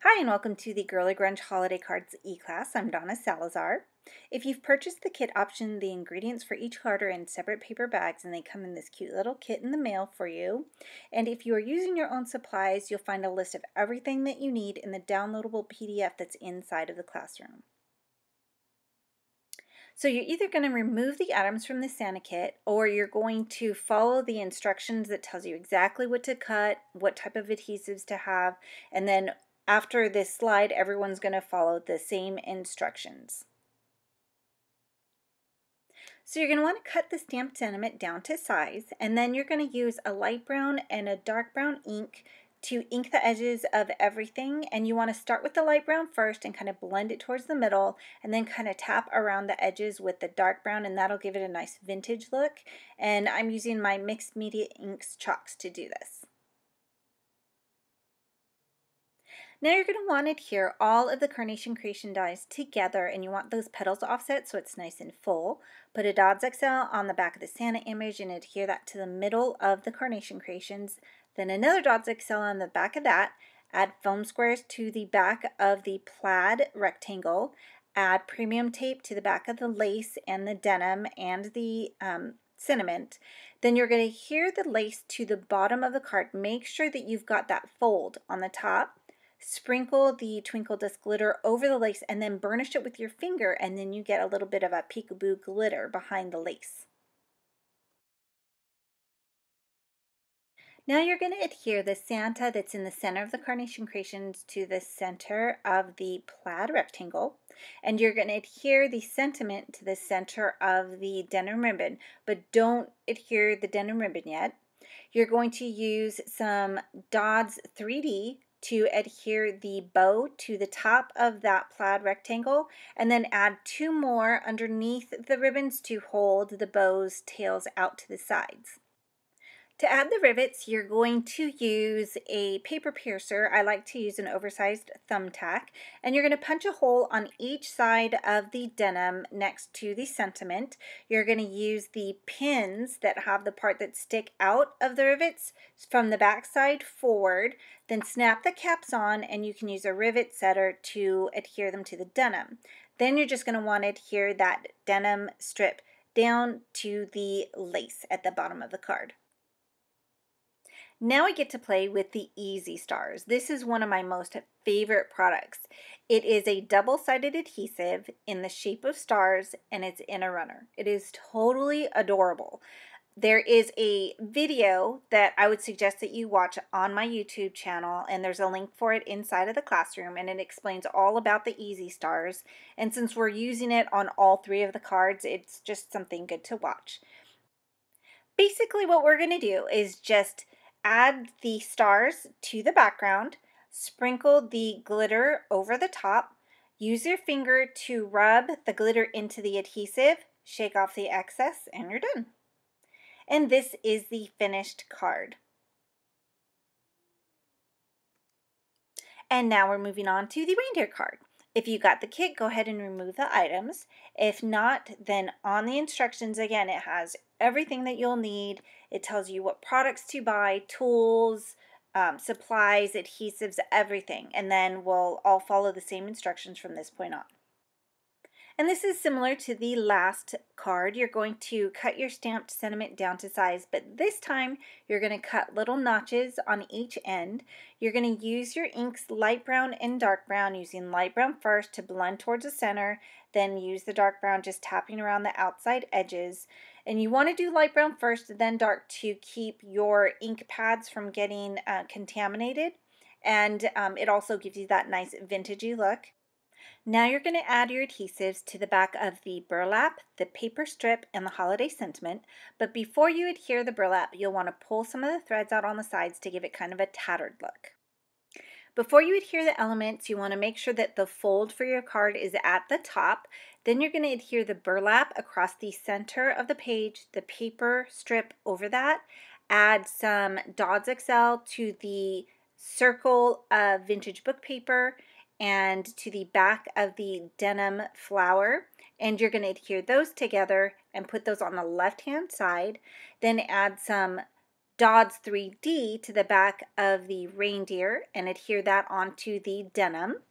Hi and welcome to the Girly Grunge Holiday Cards e-class. I'm Donna Salazar. If you've purchased the kit option, the ingredients for each card are in separate paper bags and they come in this cute little kit in the mail for you. And if you are using your own supplies, you'll find a list of everything that you need in the downloadable PDF that's inside of the classroom. So you're either going to remove the items from the Santa kit or you're going to follow the instructions that tells you exactly what to cut, what type of adhesives to have, and then after this slide, everyone's going to follow the same instructions. So you're going to want to cut the stamped sentiment down to size, and then you're going to use a light brown and a dark brown ink to ink the edges of everything. And you want to start with the light brown first and kind of blend it towards the middle, and then kind of tap around the edges with the dark brown, and that'll give it a nice vintage look. And I'm using my mixed media inks chalks to do this. Now you're going to want to adhere all of the Carnation Creation dies together, and you want those petals offset so it's nice and full. Put a Dod's XL on the back of the Santa image and adhere that to the middle of the Carnation Creations. Then another Dod's XL on the back of that. Add foam squares to the back of the plaid rectangle. Add premium tape to the back of the lace and the denim and the sentiment. Then you're going to adhere the lace to the bottom of the card. Make sure that you've got that fold on the top. Sprinkle the twinkle dust glitter over the lace and then burnish it with your finger, and then you get a little bit of a peekaboo glitter behind the lace. Now you're going to adhere the Santa that's in the center of the Carnation Creations to the center of the plaid rectangle, and you're going to adhere the sentiment to the center of the denim ribbon, but don't adhere the denim ribbon yet. You're going to use some Dod's 3D to adhere the bow to the top of that plaid rectangle, and then add two more underneath the ribbons to hold the bow's tails out to the sides. To add the rivets, you're going to use a paper piercer. I like to use an oversized thumbtack, and you're going to punch a hole on each side of the denim next to the sentiment. You're going to use the pins that have the part that stick out of the rivets from the back side forward, then snap the caps on, and you can use a rivet setter to adhere them to the denim. Then you're just going to want to adhere that denim strip down to the lace at the bottom of the card. Now I get to play with the Easy Stars. This is one of my most favorite products. It is a double-sided adhesive in the shape of stars, and it's in a runner. It is totally adorable. There is a video that I would suggest that you watch on my YouTube channel, and there's a link for it inside of the classroom, and it explains all about the Easy Stars. And since we're using it on all three of the cards, it's just something good to watch. Basically, what we're going to do is just add the stars to the background, sprinkle the glitter over the top, use your finger to rub the glitter into the adhesive, shake off the excess, and you're done. And this is the finished card. And now we're moving on to the reindeer card. If you got the kit, go ahead and remove the items. If not, then on the instructions, again, it has everything that you'll need. It tells you what products to buy, tools, supplies, adhesives, everything. And then we'll all follow the same instructions from this point on. And this is similar to the last card. You're going to cut your stamped sentiment down to size, but this time you're going to cut little notches on each end. You're going to use your inks light brown and dark brown, using light brown first to blend towards the center, then use the dark brown just tapping around the outside edges. And you want to do light brown first, then dark, to keep your ink pads from getting contaminated. And it also gives you that nice vintagey look. Now you're going to add your adhesives to the back of the burlap, the paper strip, and the holiday sentiment. But before you adhere the burlap, you'll want to pull some of the threads out on the sides to give it kind of a tattered look. Before you adhere the elements, you want to make sure that the fold for your card is at the top. Then you're going to adhere the burlap across the center of the page, the paper strip over that. Add some Dod's XL to the circle of vintage book paper and to the back of the denim flower, and you're going to adhere those together and put those on the left hand side. Then add some Dots 3D to the back of the reindeer and adhere that onto the denim.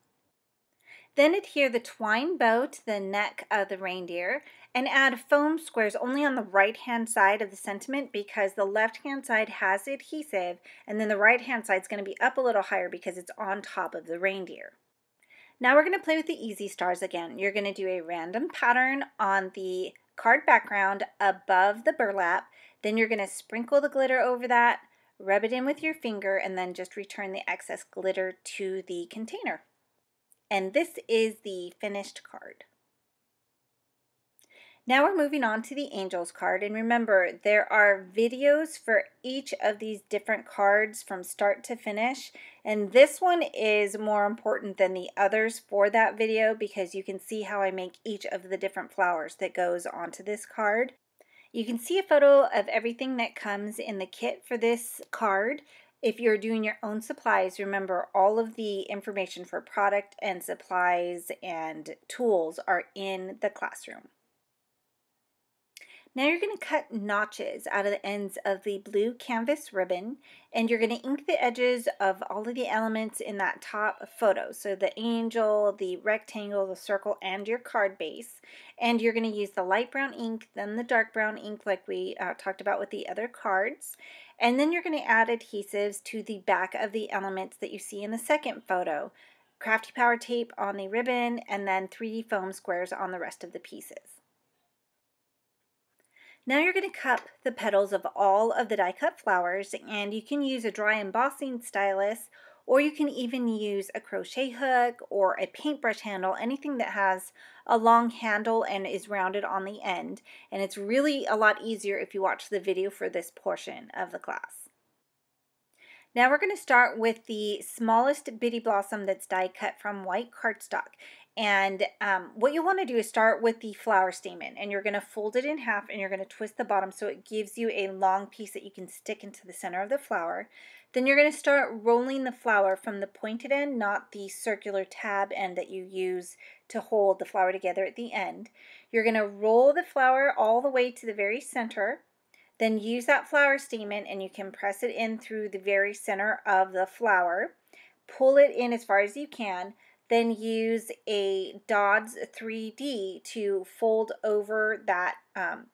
Then adhere the twine bow to the neck of the reindeer and add foam squares only on the right-hand side of the sentiment because the left-hand side has adhesive and then the right-hand side is going to be up a little higher because it's on top of the reindeer. Now we're going to play with the easy stars again. You're going to do a random pattern on the card background above the burlap. Then you're going to sprinkle the glitter over that, rub it in with your finger, and then just return the excess glitter to the container. And this is the finished card. Now we're moving on to the Angels card, and remember there are videos for each of these different cards from start to finish, and this one is more important than the others for that video because you can see how I make each of the different flowers that goes onto this card. You can see a photo of everything that comes in the kit for this card. If you're doing your own supplies, remember all of the information for product and supplies and tools are in the classroom. Now you're going to cut notches out of the ends of the blue canvas ribbon, and you're going to ink the edges of all of the elements in that top photo. So the angel, the rectangle, the circle, and your card base. And you're going to use the light brown ink, then the dark brown ink like we talked about with the other cards. And then you're going to add adhesives to the back of the elements that you see in the second photo. Crafty Power tape on the ribbon, and then 3D foam squares on the rest of the pieces. Now you're going to cup the petals of all of the die cut flowers, and you can use a dry embossing stylus, or you can even use a crochet hook or a paintbrush handle, anything that has a long handle and is rounded on the end. And it's really a lot easier if you watch the video for this portion of the class. Now we're going to start with the smallest bitty blossom that's die cut from white cardstock. And what you want to do is start with the flower stamen, and you're going to fold it in half and you're going to twist the bottom so it gives you a long piece that you can stick into the center of the flower. Then you're going to start rolling the flower from the pointed end, not the circular tab end that you use to hold the flower together at the end. You're going to roll the flower all the way to the very center. Then use that flower stamen and you can press it in through the very center of the flower. Pull it in as far as you can. Then use a Dod's 3D to fold over that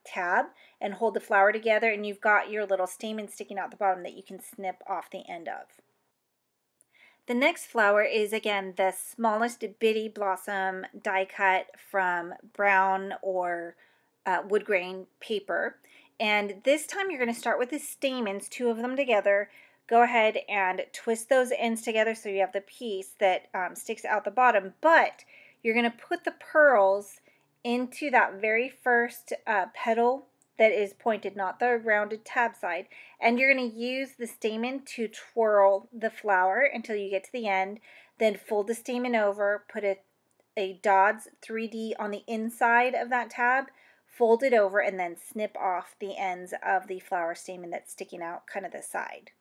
tab and hold the flower together, and you've got your little stamen sticking out the bottom that you can snip off the end of. The next flower is again the smallest bitty blossom die cut from brown or wood grain paper. And this time you're going to start with the stamens, 2 of them together. Go ahead and twist those ends together so you have the piece that sticks out the bottom. But you're going to put the pearls into that very first petal that is pointed, not the rounded tab side. And you're going to use the stamen to twirl the flower until you get to the end. Then fold the stamen over, put a Dod's 3D on the inside of that tab, fold it over, and then snip off the ends of the flower stamen that's sticking out kind of the side.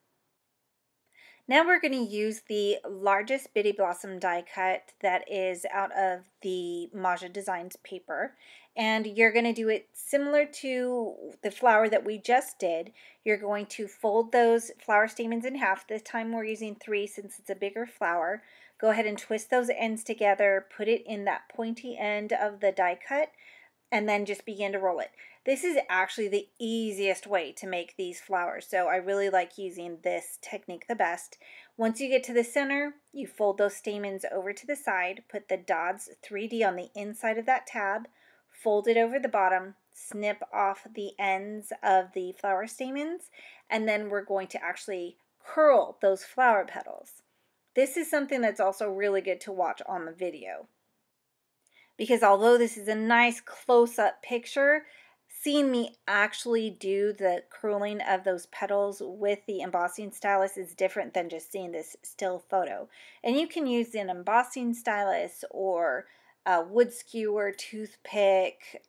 Now we're going to use the largest bitty blossom die cut that is out of the Maja Designs paper, and you're going to do it similar to the flower that we just did. You're going to fold those flower stamens in half. This time we're using 3 since it's a bigger flower. Go ahead and twist those ends together, put it in that pointy end of the die cut, and then just begin to roll it. This is actually the easiest way to make these flowers, so I really like using this technique the best. Once you get to the center, you fold those stamens over to the side, put the Dod's 3D on the inside of that tab, fold it over the bottom, snip off the ends of the flower stamens, and then we're going to actually curl those flower petals. This is something that's also really good to watch on the video, because although this is a nice close-up picture, seeing me actually do the curling of those petals with the embossing stylus is different than just seeing this still photo. And you can use an embossing stylus or a wood skewer, toothpick,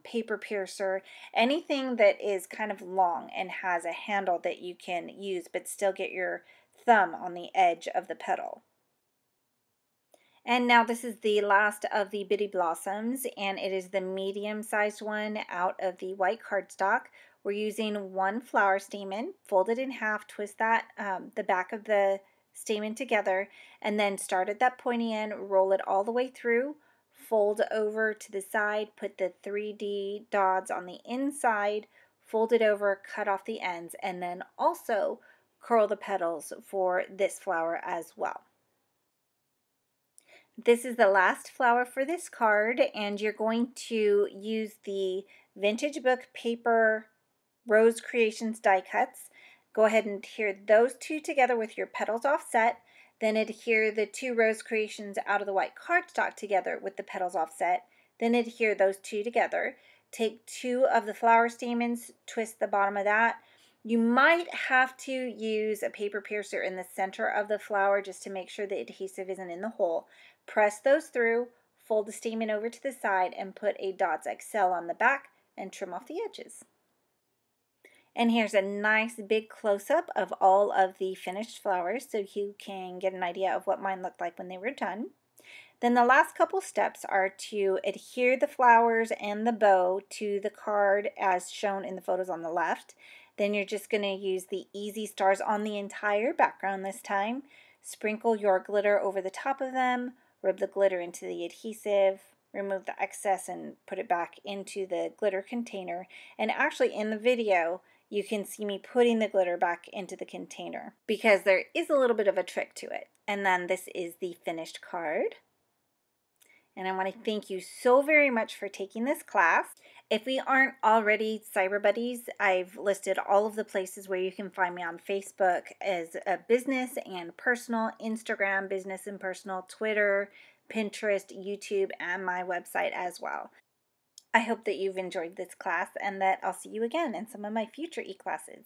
paper piercer, anything that is kind of long and has a handle that you can use but still get your thumb on the edge of the petal. And now this is the last of the bitty blossoms, and it is the medium-sized one out of the white cardstock. we're using one flower stamen, fold it in half, twist that the back of the stamen together, and then start at that pointy end, roll it all the way through, fold over to the side, put the 3D dots on the inside, fold it over, cut off the ends, and then also curl the petals for this flower as well. This is the last flower for this card, and you're going to use the Vintage Book Paper Rose Creations die cuts. Go ahead and adhere those two together with your petals offset, then adhere the two Rose Creations out of the white cardstock together with the petals offset, then adhere those two together. Take two of the flower stamens, twist the bottom of that. You might have to use a paper piercer in the center of the flower just to make sure the adhesive isn't in the hole. Press those through, fold the stamen over to the side, and put a Dots XL on the back and trim off the edges. And here's a nice big close-up of all of the finished flowers so you can get an idea of what mine looked like when they were done. Then the last couple steps are to adhere the flowers and the bow to the card as shown in the photos on the left. Then you're just going to use the easy stars on the entire background this time. Sprinkle your glitter over the top of them, rub the glitter into the adhesive, remove the excess and put it back into the glitter container. And actually in the video, you can see me putting the glitter back into the container because there is a little bit of a trick to it. And then this is the finished card. And I want to thank you so very much for taking this class. If we aren't already Cyber Buddies, I've listed all of the places where you can find me on Facebook as a business and personal, Instagram, business and personal, Twitter, Pinterest, YouTube, and my website as well. I hope that you've enjoyed this class and that I'll see you again in some of my future e-classes.